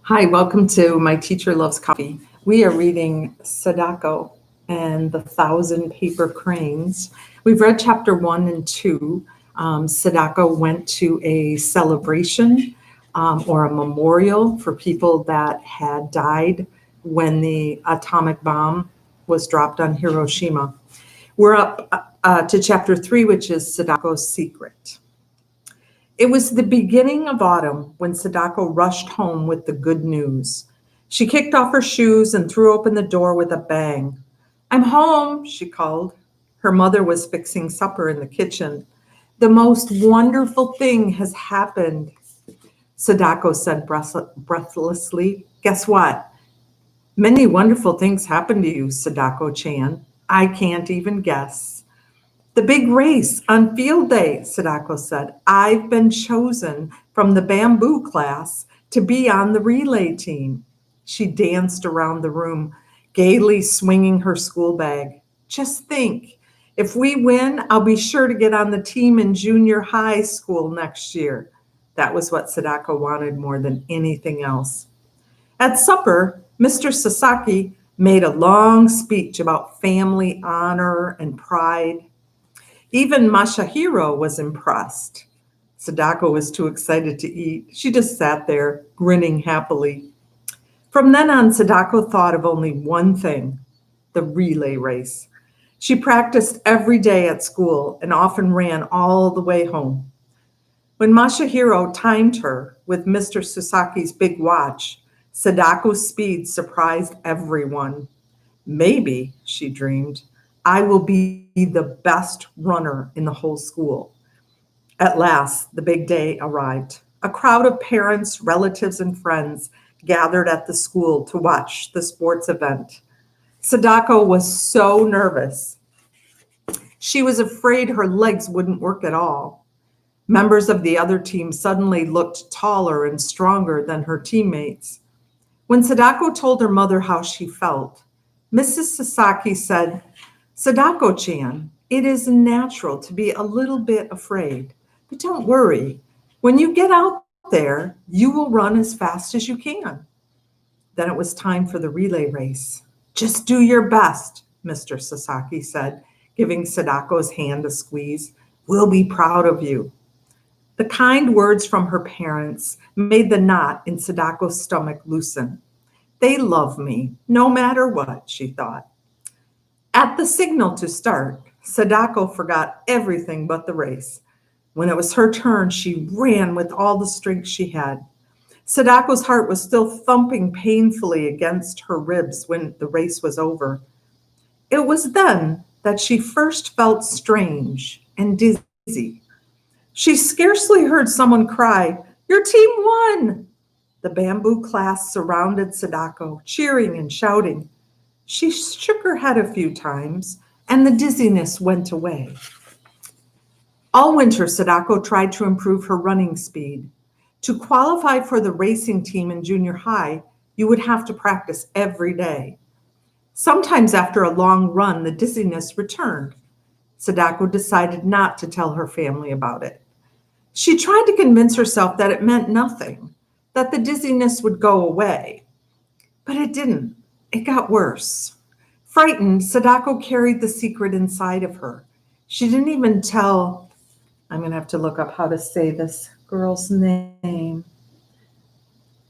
Hi, welcome to My Teacher Loves Coffee. We are reading Sadako and the Thousand Paper Cranes. We've read chapter 1 and 2. Sadako went to a celebration or a memorial for people that had died when the atomic bomb was dropped on Hiroshima. We're up to chapter 3, which is Sadako's Secret. It was the beginning of autumn when Sadako rushed home with the good news. She kicked off her shoes and threw open the door with a bang. "I'm home," she called. Her mother was fixing supper in the kitchen. "The most wonderful thing has happened," Sadako said breathlessly. "Guess what?" "Many wonderful things happened to you, Sadako-chan. I can't even guess." "The big race on field day," Sadako said. "I've been chosen from the bamboo class to be on the relay team." She danced around the room, gaily swinging her school bag. "Just think, if we win, I'll be sure to get on the team in junior high school next year." That was what Sadako wanted more than anything else. At supper, Mr. Sasaki made a long speech about family honor and pride. Even Masahiro was impressed. Sadako was too excited to eat. She just sat there, grinning happily. From then on, Sadako thought of only one thing: the relay race. She practiced every day at school and often ran all the way home. When Masahiro timed her with Mr. Sasaki's big watch, Sadako's speed surprised everyone. "Maybe," she dreamed, "I will be the best runner in the whole school." At last, the big day arrived. A crowd of parents, relatives, and friends gathered at the school to watch the sports event. Sadako was so nervous. She was afraid her legs wouldn't work at all. Members of the other team suddenly looked taller and stronger than her teammates. When Sadako told her mother how she felt, Mrs. Sasaki said, "Sadako-chan, it is natural to be a little bit afraid, but don't worry. When you get out there, you will run as fast as you can." Then it was time for the relay race. "Just do your best," Mr. Sasaki said, giving Sadako's hand a squeeze. "We'll be proud of you." The kind words from her parents made the knot in Sadako's stomach loosen. "They love me, no matter what," she thought. At the signal to start, Sadako forgot everything but the race. When it was her turn, she ran with all the strength she had. Sadako's heart was still thumping painfully against her ribs when the race was over. It was then that she first felt strange and dizzy. She scarcely heard someone cry, "Your team won!" The bamboo class surrounded Sadako, cheering and shouting. She shook her head a few times, and the dizziness went away. All winter, Sadako tried to improve her running speed. To qualify for the racing team in junior high, you would have to practice every day. Sometimes after a long run, the dizziness returned. Sadako decided not to tell her family about it. She tried to convince herself that it meant nothing, that the dizziness would go away. But it didn't. It got worse. Frightened, Sadako carried the secret inside of her. She didn't even tell, I'm going to have to look up how to say this girl's name,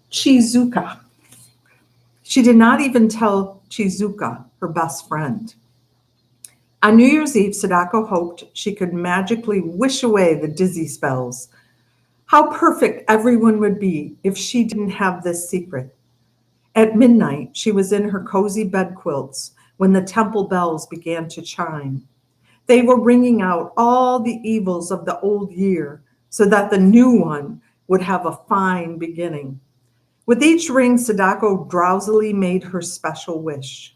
Chizuka. She did not even tell Chizuka, her best friend. On New Year's Eve, Sadako hoped she could magically wish away the dizzy spells. How perfect everyone would be if she didn't have this secret. At midnight, she was in her cozy bed quilts when the temple bells began to chime. They were ringing out all the evils of the old year so that the new one would have a fine beginning. With each ring, Sadako drowsily made her special wish.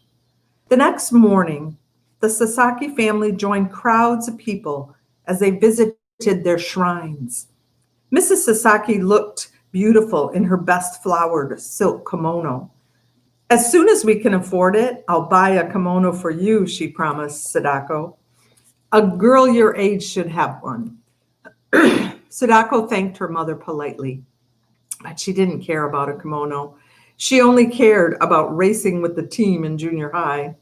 The next morning, the Sasaki family joined crowds of people as they visited their shrines. Mrs. Sasaki looked beautiful in her best flowered silk kimono. "As soon as we can afford it, I'll buy a kimono for you," she promised Sadako. "A girl your age should have one." Sadako thanked her mother politely, but she didn't care about a kimono. She only cared about racing with the team in junior high.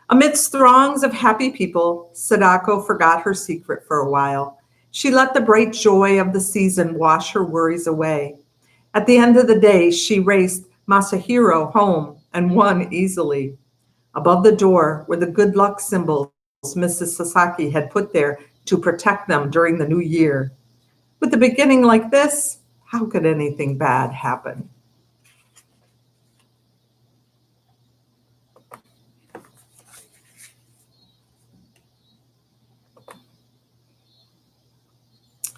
Amidst throngs of happy people, Sadako forgot her secret for a while. She let the bright joy of the season wash her worries away. At the end of the day, she raced Masahiro home and won easily. Above the door were the good luck symbols Mrs. Sasaki had put there to protect them during the new year. With a beginning like this, how could anything bad happen?